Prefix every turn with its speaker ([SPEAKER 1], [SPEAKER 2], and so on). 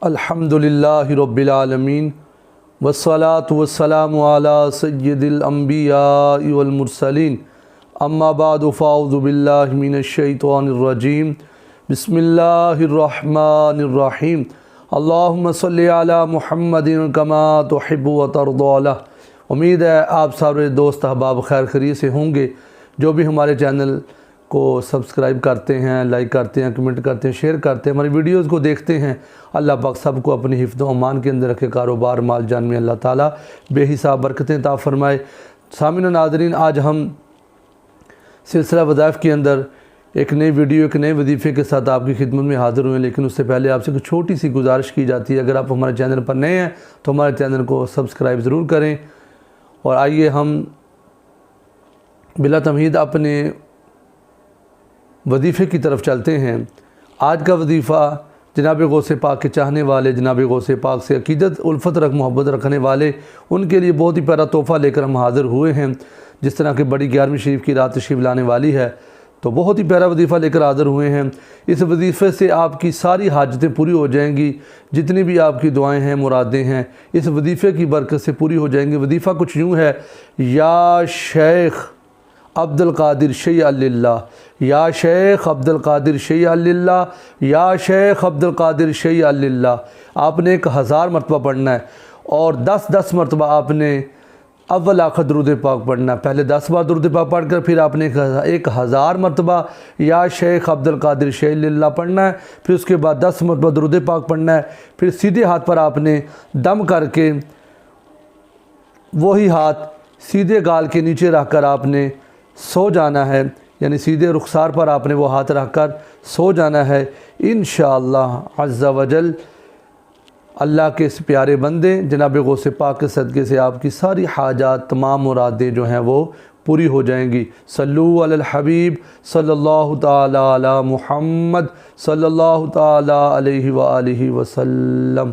[SPEAKER 1] अल्हम्दुलिल्लाहि रब्बिल आलमीन वस्सलातु वस्सलामु अला सय्यिदिल अंबियाइ वल मुरसलीन अम्मा बादु फ़अऊज़ु बिल्लाहि मिनश शैतानिर रजीम बिस्मिल्लाहिर रहमानिर रहीम अल्लाहुम्मा सल्लि अला मुहम्मदिन कमा तुहिब्बु व तर्दा। उम्मीद है आप सारे दोस्त अहबाब खैर खैरियत से होंगे। जो भी हमारे चैनल को सब्सक्राइब करते हैं, लाइक करते हैं, कमेंट करते हैं, शेयर करते हैं, हमारी वीडियोस को देखते हैं, अल्लाह पाक सबको अपनी हिफ्ज़ व अमान के अंदर रखे। कारोबार माल जान में अल्लाह ताला बेहिसाब बरकतें अता फ़रमाए। सामिन व नाज़रीन, आज हम सिलसिला वज़ाइफ़ के अंदर एक नई वीडियो, एक नए वजीफ़े के साथ आपकी खिदमत में हाज़िर हुए। लेकिन उससे पहले आपसे कुछ छोटी सी गुजारिश की जाती है, अगर आप हमारे चैनल पर नए हैं तो हमारे चैनल को सब्सक्राइब ज़रूर करें। और आइए हम बिला तमहीद अपने वजीफ़े की तरफ चलते हैं। आज का वजीफ़ा जनाब गौसे पाक के चाहने वाले, जनाब गौसे पाक से अकीदत उल्फत मोहब्बत रखने वाले, उनके लिए बहुत ही प्यारा तोहफ़ा लेकर हम हाज़िर हुए हैं। जिस तरह की बड़ी 11वीं शरीफ की रात तशरीफ़ लाने वाली है, तो बहुत ही प्यारा वजीफ़ा लेकर हाज़िर हुए हैं। इस वजीफ़े से आपकी सारी हाजतें पूरी हो जाएंगी, जितनी भी आपकी दुआएं हैं, मुरादें हैं, इस वजीफ़े की बरकत से पूरी हो जाएंगी। वजीफ़ा कुछ यूँ है, या शेख अब्दुल कादिर शैय्या लिल्लाह, या शेख अब्दुल कादिर शैय्या लिल्लाह, या शेख अब्दुल कादिर शैय्या लिल्लाह। आपने 1000 मरतबा पढ़ना है और 10-10 मरतबा आपने अव्वल आखिर दुरूद पाक पढ़ना है। पहले 10 बार दुरूद पाक पढ़ कर फिर आपने 1000 मरतबा या शेख अब्दुल कादिर शैय्या लिल्लाह पढ़ना है। फिर उसके बाद 10 मरतबा दुरूद पाक पढ़ना है। फिर सीधे हाथ पर आपने दम करके वही हाथ सीधे गाल के नीचे रख कर आपने सो जाना है, यानी सीधे रुखसार पर आपने वो हाथ रख कर सो जाना है। इंशाअल्लाह अज़्ज़ा वजल अल्लाह के इस प्यारे बंदे जनाब गौसे पाक के सदक़े से आपकी सारी हाजात, तमाम मुरादें जो हैं वो पूरी हो जाएंगी। सल्लु अलल हबीब सल्लल्लाहु ताला अला मुहम्मद सल्लल्लाहु ताला अलैहि व आलिहि वसल्लम।